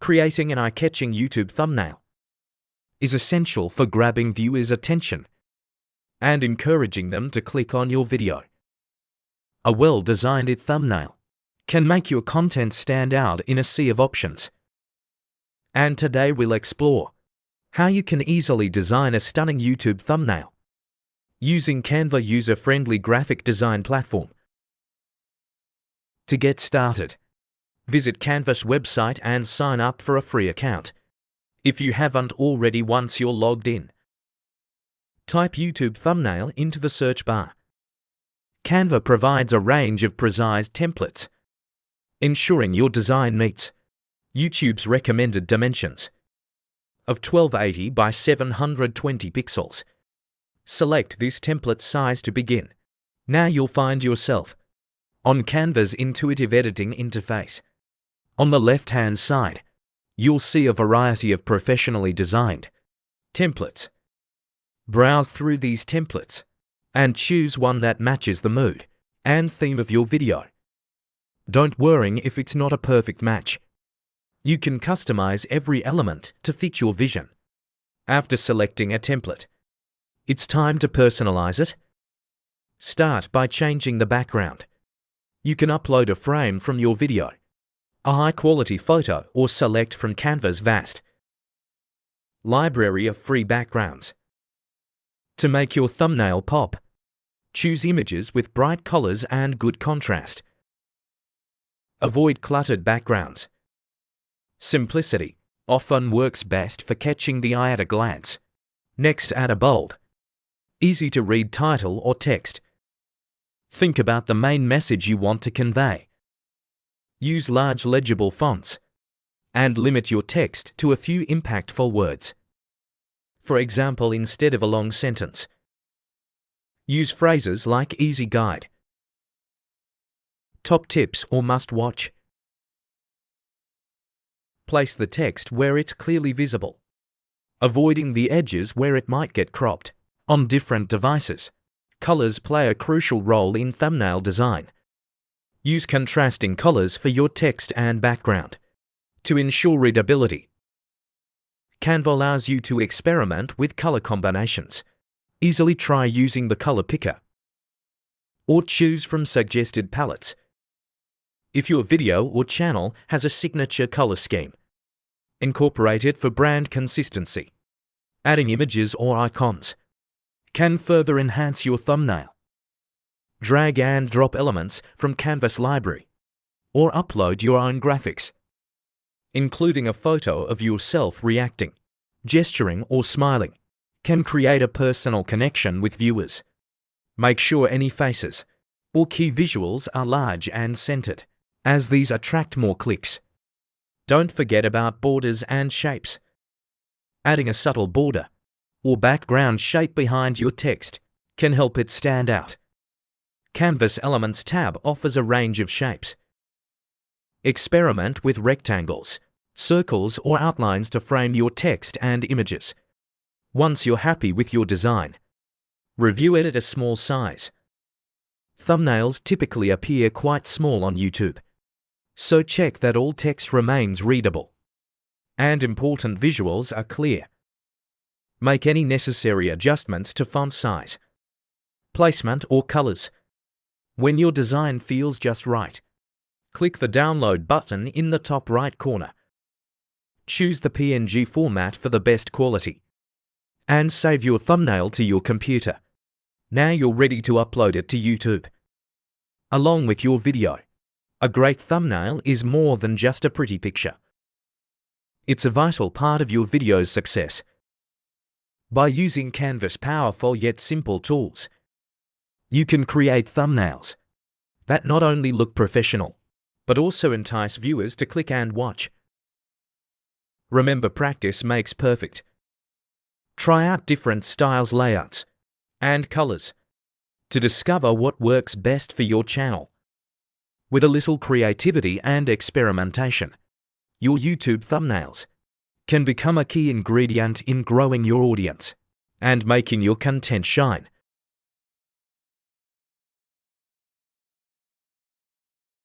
Creating an eye-catching YouTube thumbnail is essential for grabbing viewers' attention and encouraging them to click on your video. A well-designed thumbnail can make your content stand out in a sea of options. And today we'll explore how you can easily design a stunning YouTube thumbnail using Canva user-friendly graphic design platform. To get started, visit Canva's website and sign up for a free account. If you haven't already once you're logged in, type YouTube thumbnail into the search bar. Canva provides a range of precise templates, ensuring your design meets YouTube's recommended dimensions of 1280 by 720 pixels. Select this template size to begin. Now you'll find yourself on Canva's intuitive editing interface. On the left-hand side, you'll see a variety of professionally designed templates. Browse through these templates and choose one that matches the mood and theme of your video. Don't worry if it's not a perfect match. You can customize every element to fit your vision. After selecting a template, it's time to personalize it. Start by changing the background. You can upload a frame from your video, a high-quality photo, or select from Canva's vast library of free backgrounds. To make your thumbnail pop, choose images with bright colors and good contrast. Avoid cluttered backgrounds. Simplicity often works best for catching the eye at a glance. Next, add a bold, easy-to-read title or text. Think about the main message you want to convey. Use large legible fonts and limit your text to a few impactful words. For example, instead of a long sentence, use phrases like easy guide, top tips, or must watch. Place the text where it's clearly visible, avoiding the edges where it might get cropped. On different devices, colors play a crucial role in thumbnail design. Use contrasting colors for your text and background to ensure readability. Canva allows you to experiment with color combinations. Easily try using the color picker or choose from suggested palettes. If your video or channel has a signature color scheme, incorporate it for brand consistency. Adding images or icons can further enhance your thumbnail. Drag and drop elements from Canva's library or upload your own graphics, including a photo of yourself reacting, gesturing, or smiling, can create a personal connection with viewers. Make sure any faces or key visuals are large and centered, as these attract more clicks. Don't forget about borders and shapes. Adding a subtle border or background shape behind your text can help it stand out. Canvas Elements tab offers a range of shapes. Experiment with rectangles, circles, or outlines to frame your text and images. Once you're happy with your design, review it at a small size. Thumbnails typically appear quite small on YouTube, so check that all text remains readable and important visuals are clear. Make any necessary adjustments to font size, placement, or colors. When your design feels just right, click the download button in the top right corner. Choose the PNG format for the best quality and save your thumbnail to your computer. Now you're ready to upload it to YouTube along with your video. A great thumbnail is more than just a pretty picture. It's a vital part of your video's success. By using Canva's powerful yet simple tools, you can create thumbnails that not only look professional, but also entice viewers to click and watch. Remember, practice makes perfect. Try out different styles, layouts, and colors to discover what works best for your channel. With a little creativity and experimentation, your YouTube thumbnails can become a key ingredient in growing your audience and making your content shine.